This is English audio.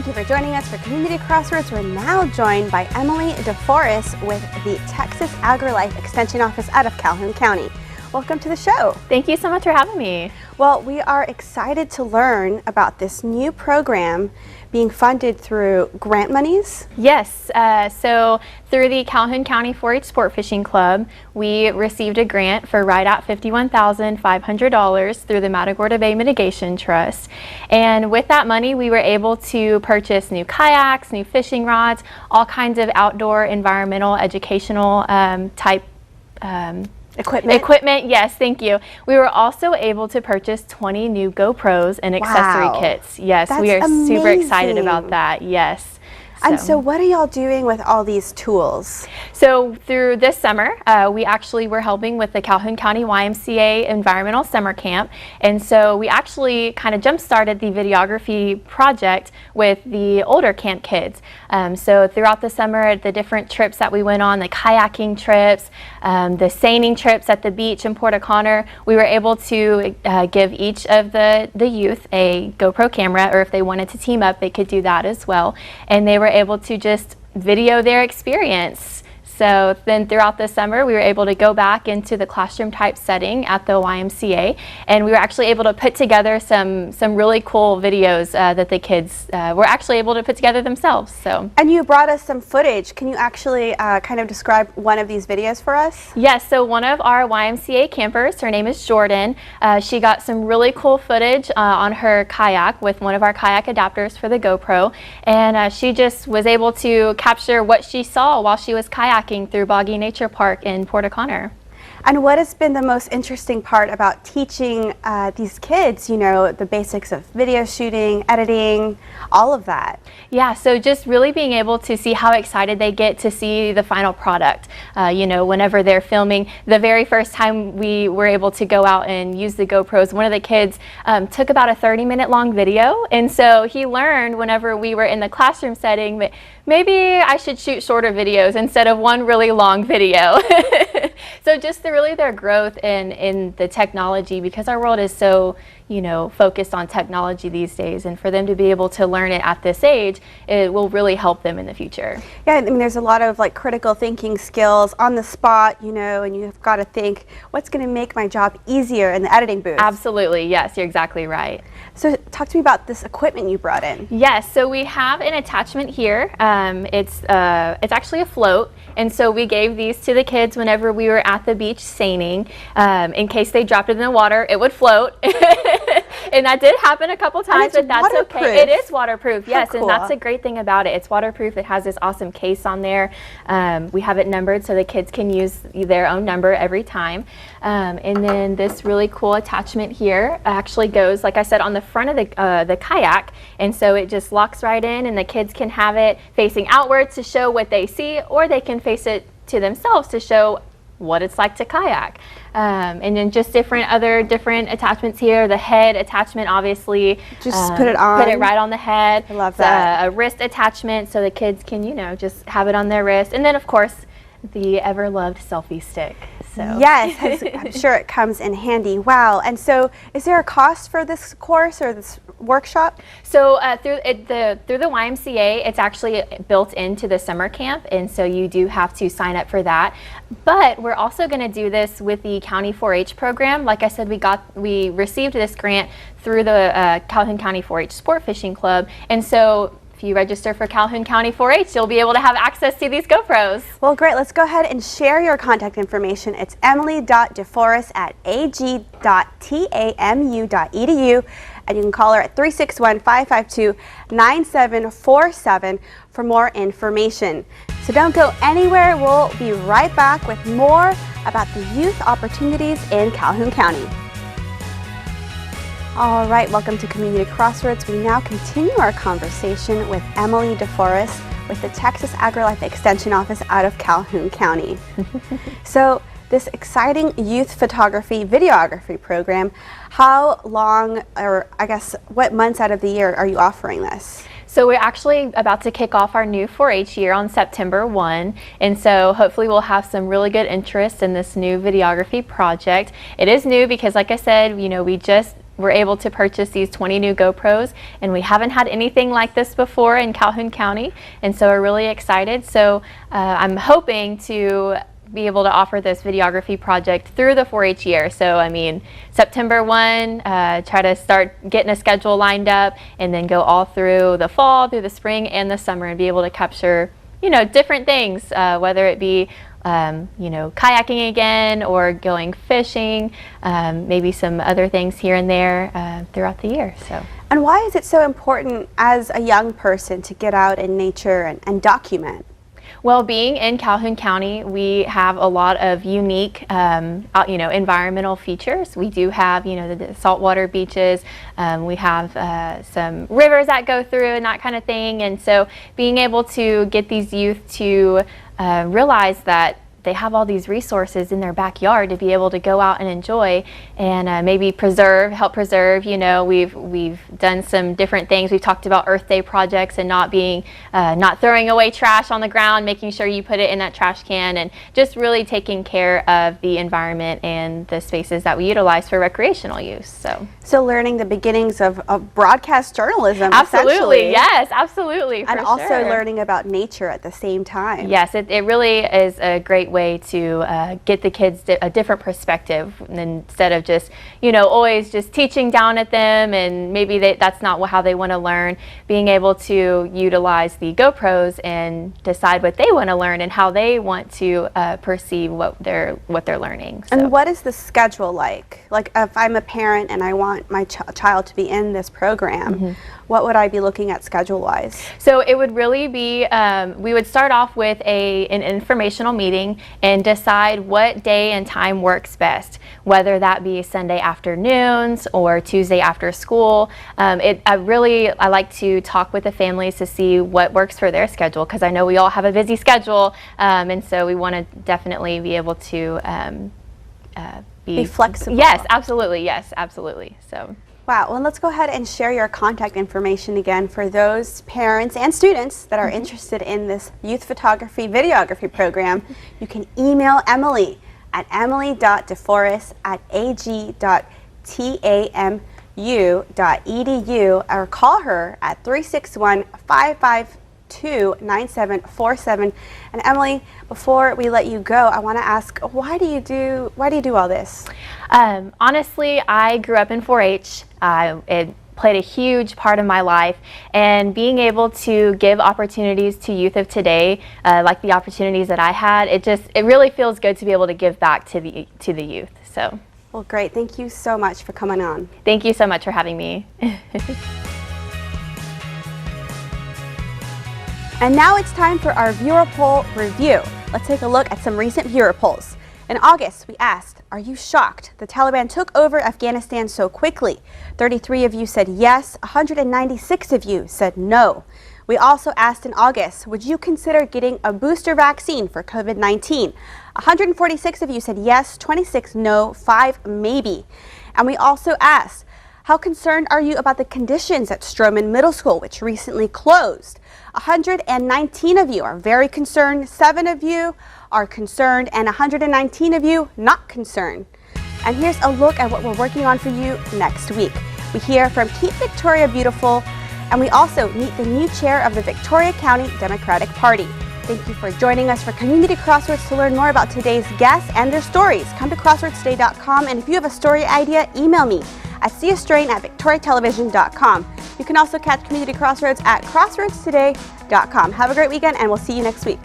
Thank you for joining us for Community Crossroads. We're now joined by Emily DeForest with the Texas AgriLife Extension Office out of Calhoun County. Welcome to the show. Thank you so much for having me. Well, we are excited to learn about this new program being funded through grant monies. Yes, so through the Calhoun County 4-H Sport Fishing Club, we received a grant for right at $51,500 through the Matagorda Bay Mitigation Trust. And with that money, we were able to purchase new kayaks, new fishing rods, all kinds of outdoor environmental educational type Equipment, yes, thank you. We were also able to purchase 20 new GoPros and accessory kits. Yes, that's we are amazing. Super excited about that, yes. And so what are y'all doing with all these tools? So through this summer, we actually were helping with the Calhoun County YMCA Environmental Summer Camp. And so we actually kind of jump-started the videography project with the older camp kids. So throughout the summer, the different trips that we went on, the kayaking trips, the seining trips at the beach in Port O'Connor, we were able to give each of the youth a GoPro camera, or if they wanted to team up, they could do that as well. And they were able to just video their experience. So then throughout the summer, we were able to go back into the classroom type setting at the YMCA, and we were actually able to put together some really cool videos that the kids were actually able to put together themselves. So. And you brought us some footage. Can you actually kind of describe one of these videos for us? Yes, so one of our YMCA campers, her name is Jordan, she got some really cool footage on her kayak with one of our kayak adapters for the GoPro, and she just was able to capture what she saw while she was kayaking through Boggy Nature Park in Port O'Connor. And what has been the most interesting part about teaching these kids, you know, the basics of video shooting, editing, all of that? Yeah, so just really being able to see how excited they get to see the final product. You know, whenever they're filming, the very first time we were able to go out and use the GoPros, one of the kids took about a 30-minute long video, and so he learned whenever we were in the classroom setting that maybe I should shoot shorter videos instead of one really long video. So just their growth in the technology, because our world is so, you know, focused on technology these days, and for them to be able to learn it at this age, it will really help them in the future. Yeah, I mean, there's a lot of like critical thinking skills on the spot, you know, and you've got to think, what's going to make my job easier in the editing booth? Absolutely, yes, you're exactly right. So talk to me about this equipment you brought in. Yes, so we have an attachment here. It's actually a float, and so we gave these to the kids whenever we were at the beach seining. In case they dropped it in the water, it would float. And that did happen a couple times, but that's okay. It is waterproof, yes, cool. And that's a great thing about it. It's waterproof. It has this awesome case on there. We have it numbered so the kids can use their own number every time. And then this really cool attachment here actually goes, like I said, on the front of the kayak, and so it just locks right in, and the kids can have it facing outwards to show what they see, or they can face it to themselves to show what it's like to kayak. And then just different attachments here. The head attachment, obviously, just put it right on the head. I love that. A wrist attachment so the kids can, you know, just have it on their wrist. And then of course the ever loved selfie stick. So. Yes, I'm sure it comes in handy. Wow. And so is there a cost for this course or this workshop? So through the YMCA, it's actually built into the summer camp, and so you do have to sign up for that. But we're also going to do this with the County 4-H program. Like I said, we received this grant through the Calhoun County 4-H Sport Fishing Club, and so if you register for Calhoun County 4-H, you'll be able to have access to these GoPros. Well, great. Let's go ahead and share your contact information. It's emily.deforest@ag.tamu.edu, and you can call her at 361-552-9747 for more information. So don't go anywhere. We'll be right back with more about the youth opportunities in Calhoun County. All right, welcome to Community Crossroads. We now continue our conversation with Emily DeForest with the Texas AgriLife Extension Office out of Calhoun County. So this exciting youth photography, videography program, how long, or I guess what months out of the year are you offering this? So we're actually about to kick off our new 4-H year on September 1, and so hopefully we'll have some really good interest in this new videography project. It is new because, like I said, you know, we just were able to purchase these 20 new GoPros, and we haven't had anything like this before in Calhoun County, and so we're really excited. So I'm hoping to be able to offer this videography project through the 4-H year. So I mean, September 1, try to start getting a schedule lined up, and then go all through the fall, through the spring and the summer, and be able to capture, you know, different things, whether it be you know, kayaking again, or going fishing, maybe some other things here and there throughout the year. So. And why is it so important as a young person to get out in nature and document? Well, being in Calhoun County, we have a lot of unique, you know, environmental features. We do have, you know, the saltwater beaches. We have some rivers that go through and that kind of thing. And so being able to get these youth to realize that they have all these resources in their backyard to be able to go out and enjoy, and maybe help preserve. You know, we've done some different things. We've talked about Earth Day projects and not throwing away trash on the ground, making sure you put it in that trash can, and just really taking care of the environment and the spaces that we utilize for recreational use. So learning the beginnings of broadcast journalism. Absolutely, yes, absolutely. And also learning about nature at the same time. Yes, it really is a great way to get the kids a different perspective, instead of just, you know, always just teaching down at them, and maybe that's not how they want to learn. Being able to utilize the GoPros and decide what they want to learn and how they want to perceive what they're learning. So. And what is the schedule like? Like, if I'm a parent and I want my child to be in this program, what would I be looking at schedule-wise? So it would really be, we would start off with an informational meeting and decide what day and time works best, whether that be Sunday afternoons or Tuesday after school. I like to talk with the families to see what works for their schedule, because I know we all have a busy schedule, and so we want to definitely be able to be flexible. Yes, absolutely. So. Wow, well, let's go ahead and share your contact information again for those parents and students that are interested in this youth photography videography program. You can email Emily at emily.deforest@ag.tamu.edu or call her at 361-552-9747. And Emily, before we let you go, I want to ask, why do you do all this? Honestly, I grew up in 4-H. It played a huge part of my life, and being able to give opportunities to youth of today, like the opportunities that I had, it really feels good to be able to give back to the youth. So. Well, great. Thank you so much for coming on. Thank you so much for having me. And now it's time for our viewer poll review. Let's take a look at some recent viewer polls. In August, we asked, are you shocked the Taliban took over Afghanistan so quickly? 33 of you said yes, 196 of you said no. We also asked in August, would you consider getting a booster vaccine for COVID-19? 146 of you said yes, 26 no, 5 maybe. And we also asked, how concerned are you about the conditions at Stroman Middle School, which recently closed? 119 of you are very concerned, 7 of you are concerned, and 119 of you not concerned. And here's a look at what we're working on for you next week. We hear from Keep Victoria Beautiful, and we also meet the new chair of the Victoria County Democratic Party. Thank you for joining us for Community Crossroads. To learn more about today's guests and their stories, come to crossroadstoday.com, and if you have a story idea, email me at ciastrain@victoriatelevision.com. You can also catch Community Crossroads at crossroadstoday.com. Have a great weekend, and we'll see you next week.